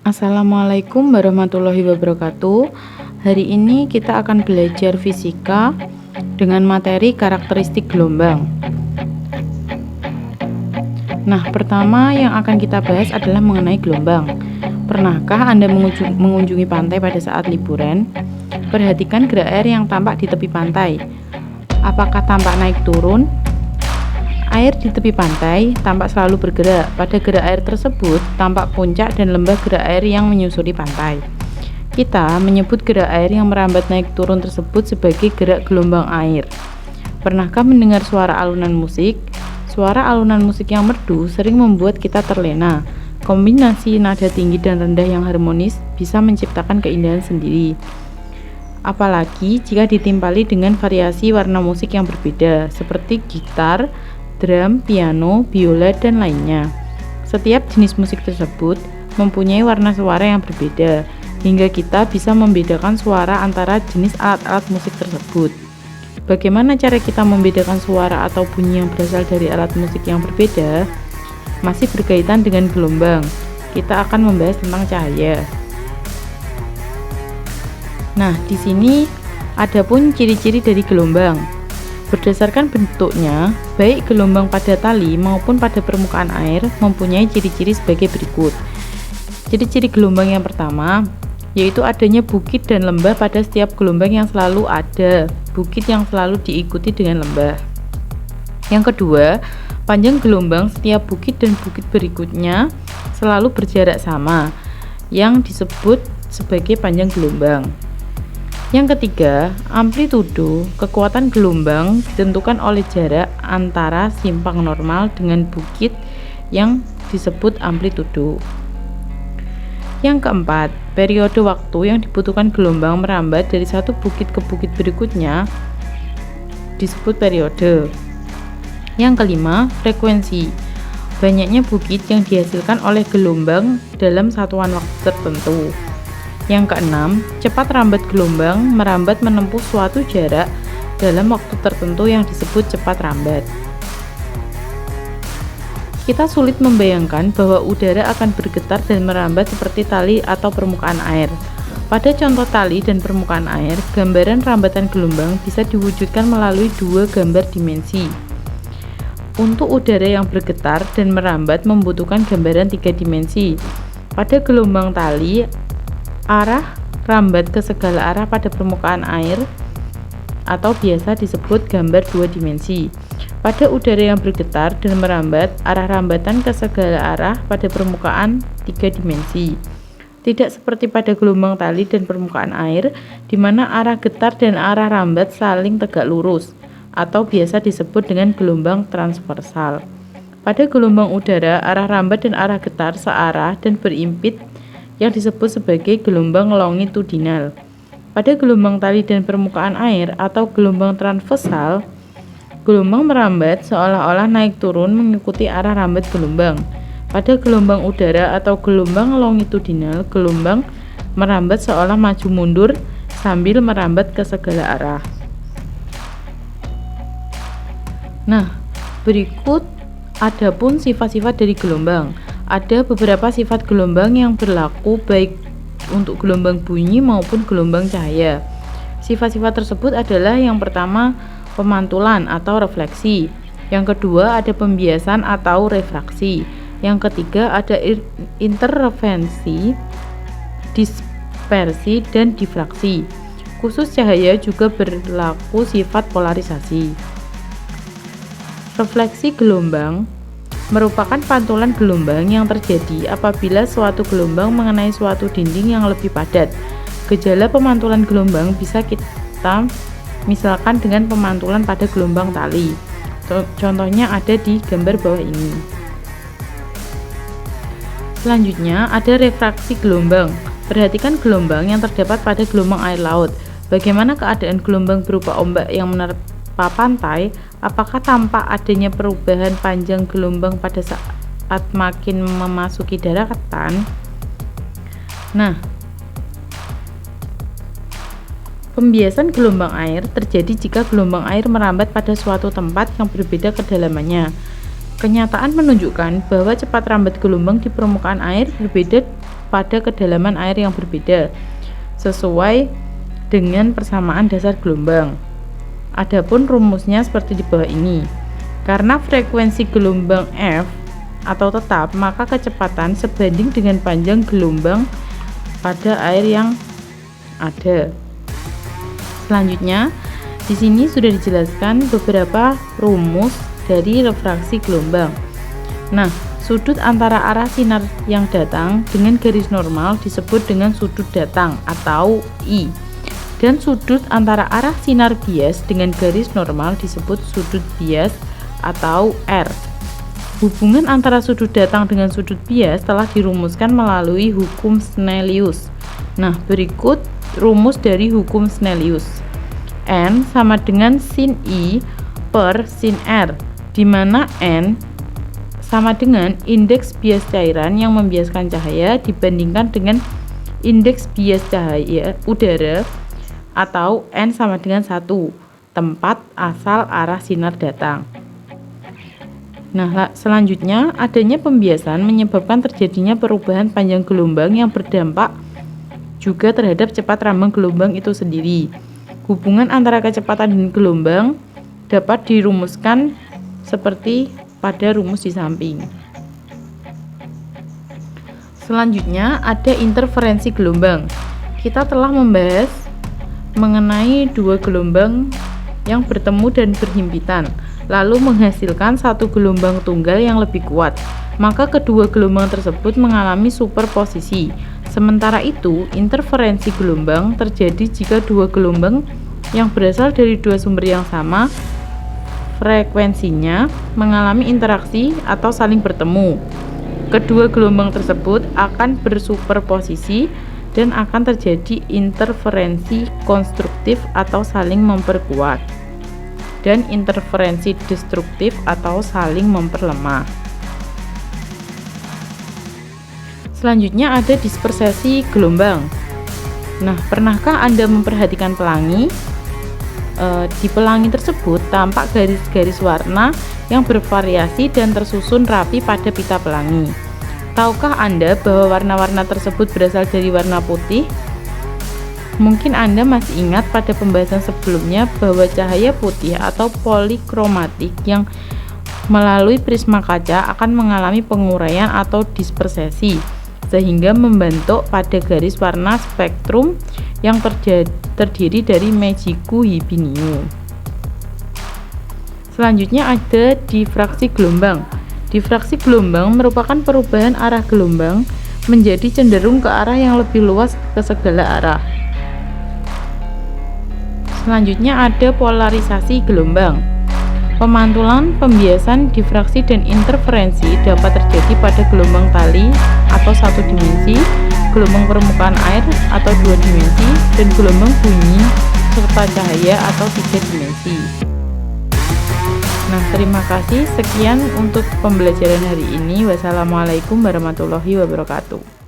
Assalamualaikum warahmatullahi wabarakatuh. Hari ini kita akan belajar fisika dengan materi karakteristik gelombang. Nah, pertama yang akan kita bahas adalah mengenai gelombang. Pernahkah Anda mengunjungi pantai pada saat liburan? Perhatikan gerak air yang tampak di tepi pantai. Apakah tampak naik turun? Air di tepi pantai tampak selalu bergerak. Pada gerak air tersebut, tampak puncak dan lembah gerak air yang menyusuri pantai. Kita menyebut gerak air yang merambat naik turun tersebut sebagai gerak gelombang air. Pernahkah mendengar suara alunan musik? Suara alunan musik yang merdu sering membuat kita terlena. Kombinasi nada tinggi dan rendah yang harmonis bisa menciptakan keindahan sendiri. Apalagi jika ditimpali dengan variasi warna musik yang berbeda, seperti gitar, drum, piano, biola, dan lainnya. Setiap jenis musik tersebut mempunyai warna suara yang berbeda, hingga kita bisa membedakan suara antara jenis alat-alat musik tersebut. Bagaimana cara kita membedakan suara atau bunyi yang berasal dari alat musik yang berbeda? Masih berkaitan dengan gelombang, kita akan membahas tentang cahaya. Nah, di sini ada pun ciri-ciri dari gelombang. Berdasarkan bentuknya, baik gelombang pada tali maupun pada permukaan air mempunyai ciri-ciri sebagai berikut. Ciri-ciri gelombang yang pertama, yaitu adanya bukit dan lembah pada setiap gelombang yang selalu ada, bukit yang selalu diikuti dengan lembah. Yang kedua, panjang gelombang setiap bukit dan bukit berikutnya selalu berjarak sama, yang disebut sebagai panjang gelombang. Yang ketiga, amplitudo kekuatan gelombang ditentukan oleh jarak antara simpang normal dengan bukit yang disebut amplitudo. Yang keempat, periode waktu yang dibutuhkan gelombang merambat dari satu bukit ke bukit berikutnya disebut periode. Yang kelima, frekuensi. Banyaknya bukit yang dihasilkan oleh gelombang dalam satuan waktu tertentu. Yang keenam, cepat rambat gelombang merambat menempuh suatu jarak dalam waktu tertentu yang disebut cepat rambat. Kita sulit membayangkan bahwa udara akan bergetar dan merambat seperti tali atau permukaan air. Pada contoh tali dan permukaan air, gambaran rambatan gelombang bisa diwujudkan melalui dua gambar dimensi. Untuk udara yang bergetar dan merambat membutuhkan gambaran tiga dimensi. Pada gelombang tali, arah rambat ke segala arah pada permukaan air atau biasa disebut gambar dua dimensi. Pada udara yang bergetar dan merambat, arah rambatan ke segala arah pada permukaan tiga dimensi. Tidak seperti pada gelombang tali dan permukaan air, di mana arah getar dan arah rambat saling tegak lurus, atau biasa disebut dengan gelombang transversal. Pada gelombang udara, arah rambat dan arah getar searah dan berimpit yang disebut sebagai gelombang longitudinal. Pada gelombang tali dan permukaan air atau gelombang transversal, gelombang merambat seolah-olah naik turun mengikuti arah rambat gelombang. Pada gelombang udara atau gelombang longitudinal, gelombang merambat seolah maju mundur sambil merambat ke segala arah. Nah, berikut adapun sifat-sifat dari gelombang. Ada beberapa sifat gelombang yang berlaku baik untuk gelombang bunyi maupun gelombang cahaya. Sifat-sifat tersebut adalah yang pertama, pemantulan atau refleksi. Yang kedua, ada pembiasan atau refraksi. Yang ketiga, ada interferensi, dispersi, dan difraksi. Khusus cahaya juga berlaku sifat polarisasi. Refleksi gelombang merupakan pantulan gelombang yang terjadi apabila suatu gelombang mengenai suatu dinding yang lebih padat. Gejala pemantulan gelombang bisa kita misalkan dengan pemantulan pada gelombang tali. Contohnya ada di gambar bawah ini. Selanjutnya ada refraksi gelombang. Perhatikan gelombang yang terdapat pada gelombang air laut. Bagaimana keadaan gelombang berupa ombak yang menerpa pantai? Apakah tampak adanya perubahan panjang gelombang pada saat makin memasuki daratan? Nah, pembiasan gelombang air terjadi jika gelombang air merambat pada suatu tempat yang berbeda kedalamannya. Kenyataan menunjukkan bahwa cepat rambat gelombang di permukaan air berbeda pada kedalaman air yang berbeda, sesuai dengan persamaan dasar gelombang. Adapun rumusnya seperti di bawah ini. Karena frekuensi gelombang F atau tetap, maka kecepatan sebanding dengan panjang gelombang pada air yang ada. Selanjutnya, di sini sudah dijelaskan beberapa rumus dari refraksi gelombang. Nah, sudut antara arah sinar yang datang dengan garis normal disebut dengan sudut datang atau I. Dan sudut antara arah sinar bias dengan garis normal disebut sudut bias atau R. Hubungan antara sudut datang dengan sudut bias telah dirumuskan melalui hukum Snellius. Nah, berikut rumus dari hukum Snellius. N sama dengan sin I per sin R, di mana N sama dengan indeks bias cairan yang membiaskan cahaya dibandingkan dengan indeks bias cahaya udara, atau N sama dengan 1, tempat asal arah sinar datang. Nah, selanjutnya adanya pembiasan menyebabkan terjadinya perubahan panjang gelombang yang berdampak juga terhadap cepat rambang gelombang itu sendiri. Hubungan antara kecepatan dan gelombang dapat dirumuskan seperti pada rumus di samping. Selanjutnya ada interferensi gelombang. Kita telah membahas mengenai dua gelombang yang bertemu dan berhimpitan, lalu menghasilkan satu gelombang tunggal yang lebih kuat. Maka kedua gelombang tersebut mengalami superposisi. Sementara itu, interferensi gelombang terjadi jika dua gelombang yang berasal dari dua sumber yang sama frekuensinya mengalami interaksi atau saling bertemu. Kedua gelombang tersebut akan bersuperposisi dan akan terjadi interferensi konstruktif atau saling memperkuat, dan interferensi destruktif atau saling memperlemah. Selanjutnya ada dispersasi gelombang. Nah, pernahkah Anda memperhatikan pelangi? Di pelangi tersebut tampak garis-garis warna yang bervariasi dan tersusun rapi pada pita pelangi. Tahukah Anda bahwa warna-warna tersebut berasal dari warna putih? Mungkin Anda masih ingat pada pembahasan sebelumnya bahwa cahaya putih atau polikromatik yang melalui prisma kaca akan mengalami penguraian atau dispersasi, sehingga membentuk pada garis warna spektrum yang terdiri dari Magicu Hibiniu. Selanjutnya ada difraksi gelombang. Difraksi gelombang merupakan perubahan arah gelombang menjadi cenderung ke arah yang lebih luas ke segala arah. Selanjutnya ada polarisasi gelombang. Pemantulan, pembiasan, difraksi, dan interferensi dapat terjadi pada gelombang tali atau satu dimensi, gelombang permukaan air atau dua dimensi, dan gelombang bunyi serta cahaya atau tiga dimensi. Nah, terima kasih. Sekian untuk pembelajaran hari ini. Wassalamualaikum warahmatullahi wabarakatuh.